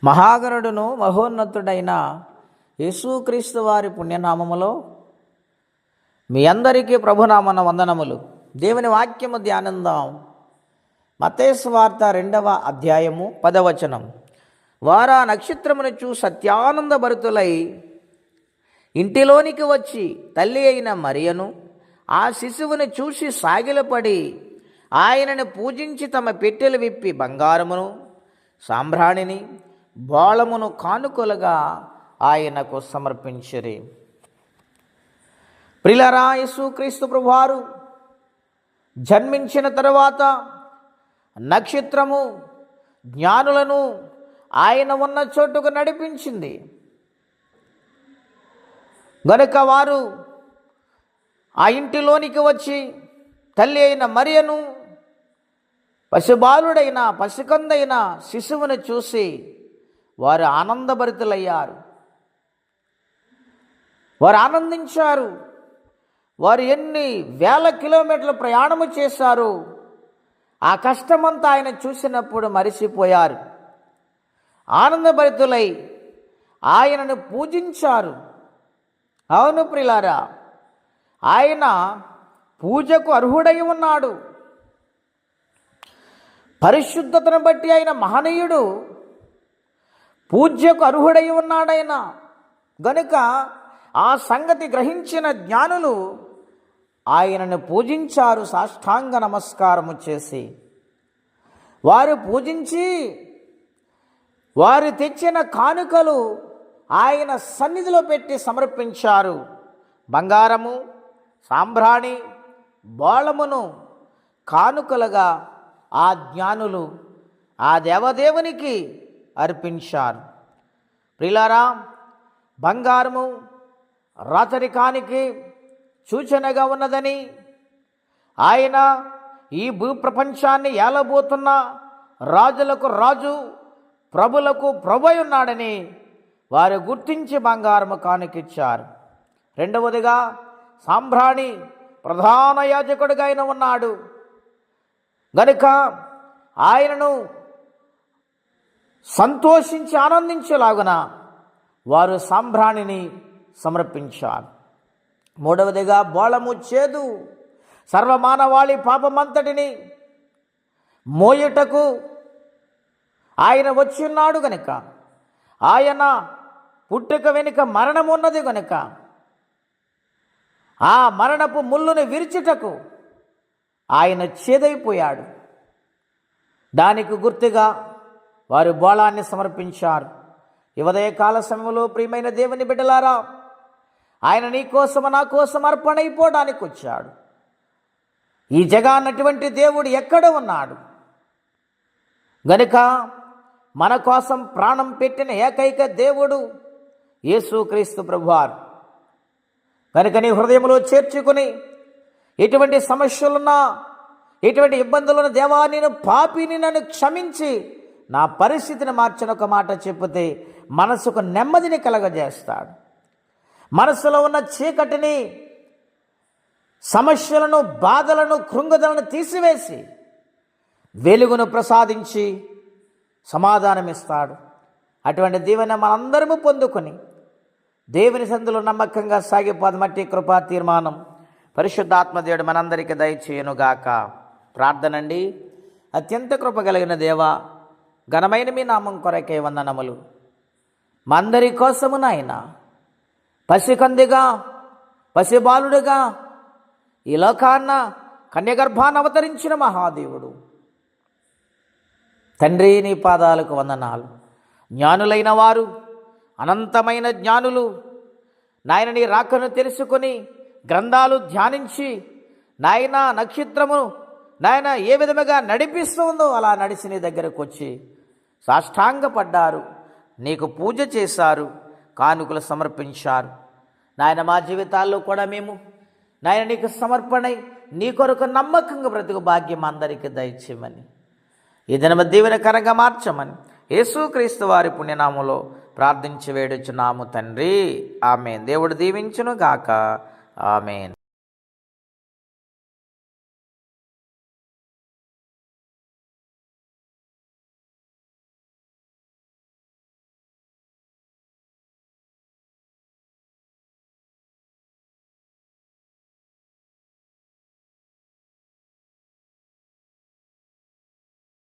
మహాగణుడును మహోన్నతుడైన యేసుక్రీస్తు వారి పుణ్యనామములో మీ అందరికీ ప్రభునామన వందనములు. దేవుని వాక్యము ధ్యానందాం. మత్తయి సువార్త 2వ అధ్యాయము 10వ వచనం. వారా నక్షత్రమును చూసి సత్యానందభరితులై ఇంటిలోనికి వచ్చి తల్లి అయిన మరియను ఆ శిశువుని చూసి సాగిలపడి ఆయనను పూజించి తమ పెట్టెలు విప్పి బంగారమును సాంబ్రాణిని బోళమును కానుకలుగా ఆయనకు సమర్పించిరి. ప్రియులారా, యేసుక్రీస్తు ప్రభువారు జన్మించిన తరువాత నక్షత్రము జ్ఞానులను ఆయన ఉన్న చోటుకు నడిపించింది. గనుక వారు ఆ ఇంటిలోనికి వచ్చి తల్లి అయిన మరియను పసిబాలుడైన పసికందైన శిశువును చూసి వారు ఆనందభరితులయ్యారు. వారు ఆనందించారు. వారు ఎన్ని వేల కిలోమీటర్ల ప్రయాణము చేశారు. ఆ కష్టమంతా ఆయన చూసినప్పుడు మరిచిపోయారు. ఆనందభరితులై ఆయనను పూజించారు. అవును ప్రియులారా, ఆయన పూజకు అర్హుడై ఉన్నాడు. పరిశుద్ధతను బట్టి ఆయన మహనీయుడు, పూజ్యకు అర్హుడై ఉన్నాడాయన. గనుక ఆ సంగతి గ్రహించిన జ్ఞానులు ఆయనను పూజించారు. సాష్టాంగ నమస్కారము చేసి వారు పూజించి వారు తెచ్చిన కానుకలు ఆయన సన్నిధిలో పెట్టి సమర్పించారు. బంగారము సాంబ్రాణి బోళమును కానుకలుగా ఆ జ్ఞానులు ఆ దేవదేవునికి అర్పించారు. ప్రియులారా, బంగారము రాచరికానికి సూచనగా ఉన్నదని, ఆయన ఈ భూప్రపంచాన్ని ఏలబోతున్న రాజులకు రాజు ప్రభులకు ప్రభు ఉన్నాడని వారు గుర్తించి బంగారము కానుకిచ్చారు. రెండవదిగా సాంబ్రాణి ప్రధాన యాజకుడిగా ఆయన ఉన్నాడు. గనుక ఆయనను సంతోషించి ఆనందించేలాగున వారు సాంబ్రాణిని సమర్పించారు. మూడవదిగా బోళము చేదు సర్వమానవాళి పాపమంతటిని మోయుటకు ఆయన వచ్చి ఉన్నాడు. గనుక ఆయన పుట్టుక వెనుక మరణం ఉన్నది. గనుక ఆ మరణపు ముళ్ళును విరిచుటకు ఆయన చేదైపోయాడు. దానికి గుర్తుగా వారు బోళాన్ని సమర్పించారు. ఈ ఉదయకాల సమయంలో ప్రియమైన దేవుని బిడ్డలారా, ఆయన నీ కోసం నా కోసం అర్పణైపోవడానికి వచ్చాడు. ఈ జగాన్నటువంటి దేవుడు ఎక్కడ ఉన్నాడు? గనుక మన కోసం ప్రాణం పెట్టిన ఏకైక దేవుడు యేసుక్రీస్తు ప్రభువారు. కనుక నీ హృదయంలో చేర్చుకుని ఎటువంటి సమస్యలున్నా ఎటువంటి ఇబ్బందులున్న దేవా, నేను పాపిని, నన్ను క్షమించి నా పరిస్థితిని మార్చిన ఒక మాట చెబితే మనసుకు నెమ్మదిని కలగజేస్తాడు. మనసులో ఉన్న చీకటిని, సమస్యలను, బాధలను, కృంగుదలను తీసివేసి వెలుగును ప్రసాదించి సమాధానమిస్తాడు. అటువంటి దీవెన మనందరము పొందుకొని దేవుని సందులో నమ్మకంగా సాగిపోదమట్టి కృపా తీర్మానం పరిశుద్ధాత్మదేవుడు మనందరికీ దయచేయునుగాక. ప్రార్థనండి. అత్యంత కృప కలిగిన దేవా, ఘనమైన మీ నామం కొరకే వందనములు. మా అందరి కోసము నాయన పసికందిగా పసిబాలుడుగా ఈ లోకాన్న కన్యగర్భాన్ని అవతరించిన మహాదేవుడు తండ్రి, నీ పాదాలకు వందనాలు. జ్ఞానులైన వారు, అనంతమైన జ్ఞానులు నాయన నీ రాకను తెలుసుకొని గ్రంథాలు ధ్యానించి నాయన నక్షత్రము నాయన ఏ విధముగా నడిపిస్తుందో అలా నడిచి నీ దగ్గరకు వచ్చి సాష్టాంగపడ్డారు, నీకు పూజ చేశారు, కానుకలు సమర్పించారు. నాయన మా జీవితాల్లో కూడా మేము నాయన నీకు సమర్పణై నీ కొరకు నమ్మకంగా బ్రతుకు భాగ్యం అందరికీ దయచేయమని, ఈ దినము దీవెనకరంగా మార్చమని యేసుక్రీస్తు వారి పుణ్యనామములో ప్రార్థించి వేడుచున్నాము తండ్రి. ఆమేన్. దేవుడు దీవించును గాక. ఆమేన్.